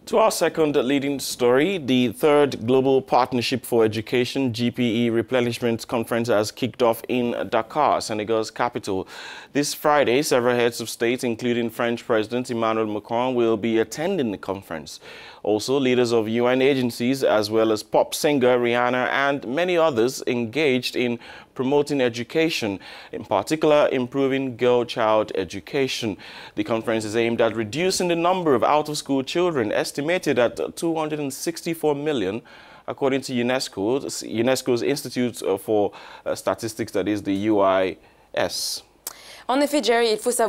To our second leading story, the third Global Partnership for Education GPE Replenishment Conference has kicked off in Dakar, Senegal's capital. This Friday, several heads of state, including French President Emmanuel Macron, will be attending the conference. Also, leaders of UN agencies, as well as pop singer Rihanna and many others, engaged in promoting education, in particular improving girl-child education. The conference is aimed at reducing the number of out-of-school children, estimated at 264 million, according to UNESCO's Institute for Statistics, that is the UIS. Honestly, Jerry, it is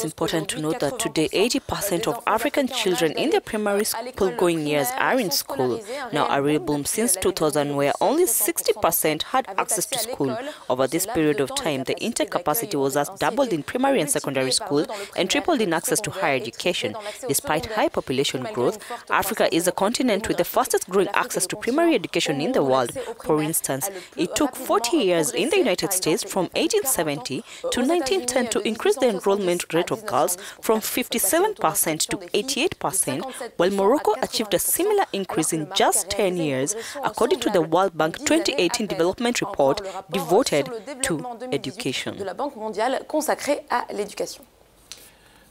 important to note that today 80% of African children in their primary school-going years are in school. Now, a real boom since 2000, where only 60% had access to school. Over this period of time, the intake capacity was as doubled in primary and secondary school and tripled in access to higher education. Despite high population growth, Africa is a continent with the fastest growing access to primary education in the world. For instance, it took 40 years in the United States from 1870 to 1910 to increase the enrollment rate of girls from 57% to 88%, while Morocco achieved a similar increase in just 10 years, according to the World Bank 2018 development report devoted to education.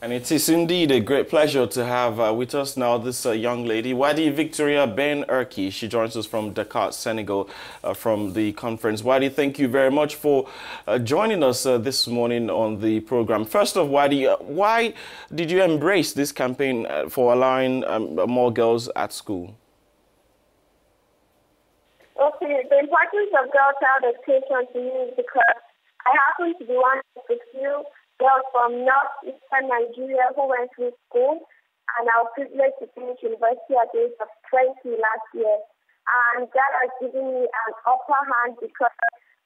And it is indeed a great pleasure to have with us now this young lady, Wadi Victoria Ben Erki. She joins us from Dakar, Senegal, from the conference. Wadi, thank you very much for joining us this morning on the program. First off, Wadi, why did you embrace this campaign for allowing more girls at school? Okay, the importance of girl-child education to me is because I happen to be one of the few girls from northeastern Nigeria who went through school, and I was privileged to finish university at the age of 20 last year. And that has given me an upper hand because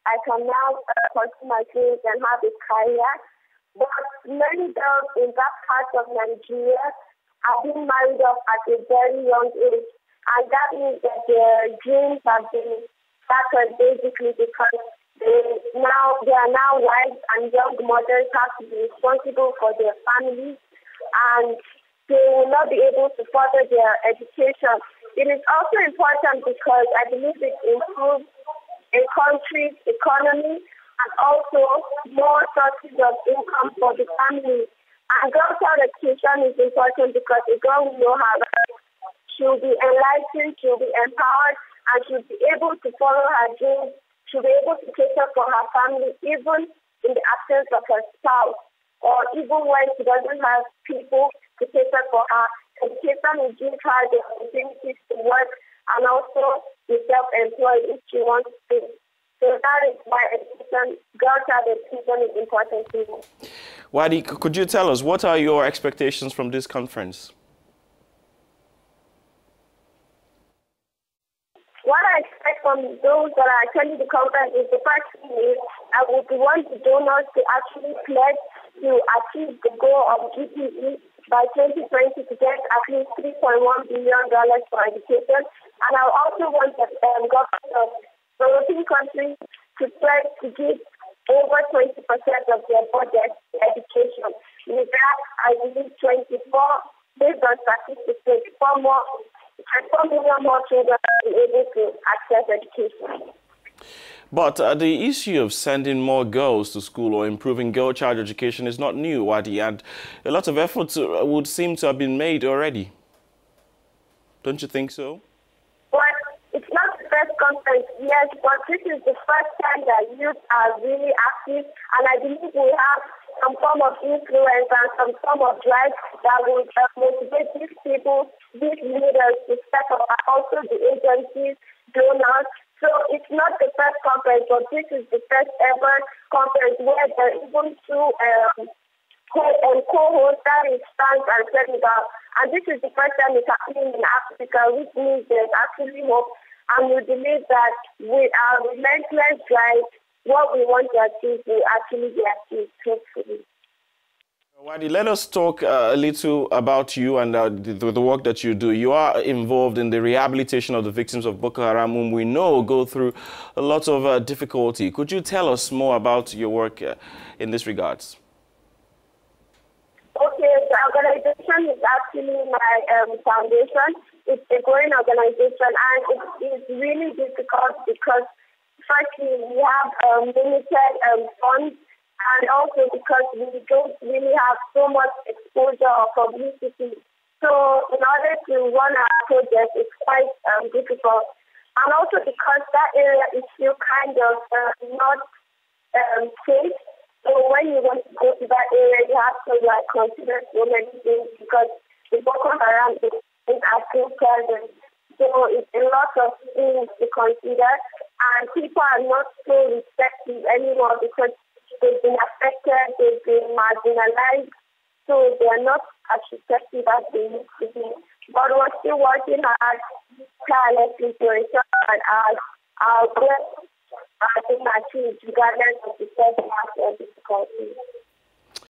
I can now pursue my dreams and have a career. But many girls in that part of Nigeria are being married off at a very young age, and that means that their dreams have been shattered basically because they are now wives and young mothers have to be responsible for their families, and they will not be able to further their education. It is also important because I believe it improves a country's economy and also more sources of income for the family. And girl-child education is important because a girl will know her rights. She will be enlightened, she will be empowered, and she will be able to follow her dreams. She'll be able to cater for her family even in the absence of her spouse, or even when she doesn't have people to cater for her. Education will give her the opportunities to work and also be self-employed if she wants to. So that is why education, girl-child education is important to me. Wadi, could you tell us, what are your expectations from this conference? What I expect from those that are attending the conference is the first thing is I would want the donors to actually pledge to achieve the goal of GPE by 2020 to get at least $3.1 billion for education. And I also want the government of developing countries to pledge to give over 20% of their budget to education. With that, I believe 24, based on statistics, 24 million more children will be able to access education. But the issue of sending more girls to school or improving girl-child education is not new, Wadi, and a lot of efforts would seem to have been made already. Don't you think so? Well, it's not the first conference, yes, but this is the first time that youth are really active, and I believe we have some form of influence and some form of drive that will motivate these people, these leaders to step up, and also the agencies, donors. So it's not the first conference, but this is the first ever conference where there are even two co-hosts, that is France and Senegal. And this is the first time it's happening in Africa, which means there's actually hope. And we believe that with our relentless drive, what we want to achieve will actually be achieved, hopefully. Wadi, let us talk a little about you and the work that you do. You are involved in the rehabilitation of the victims of Boko Haram, whom we know go through a lot of difficulty. Could you tell us more about your work in this regards? Okay, the organization organization is actually my foundation. It's a growing organization, and it is really difficult because, firstly, we have limited funds, and also because we don't really have so much exposure or publicity. So in order to run our project, it's quite difficult. And also because that area is still kind of not safe. So when you want to go to that area, you have to consider so many things because the Boko Haram are still present. So it's a lot of things to consider, and people are not so receptive anymore because they've been affected, they've been marginalized, so they are not as receptive as they used to be. But we're still working hard, tirelessly to ensure that our goals are being achieved regardless of the setbacks or difficulties.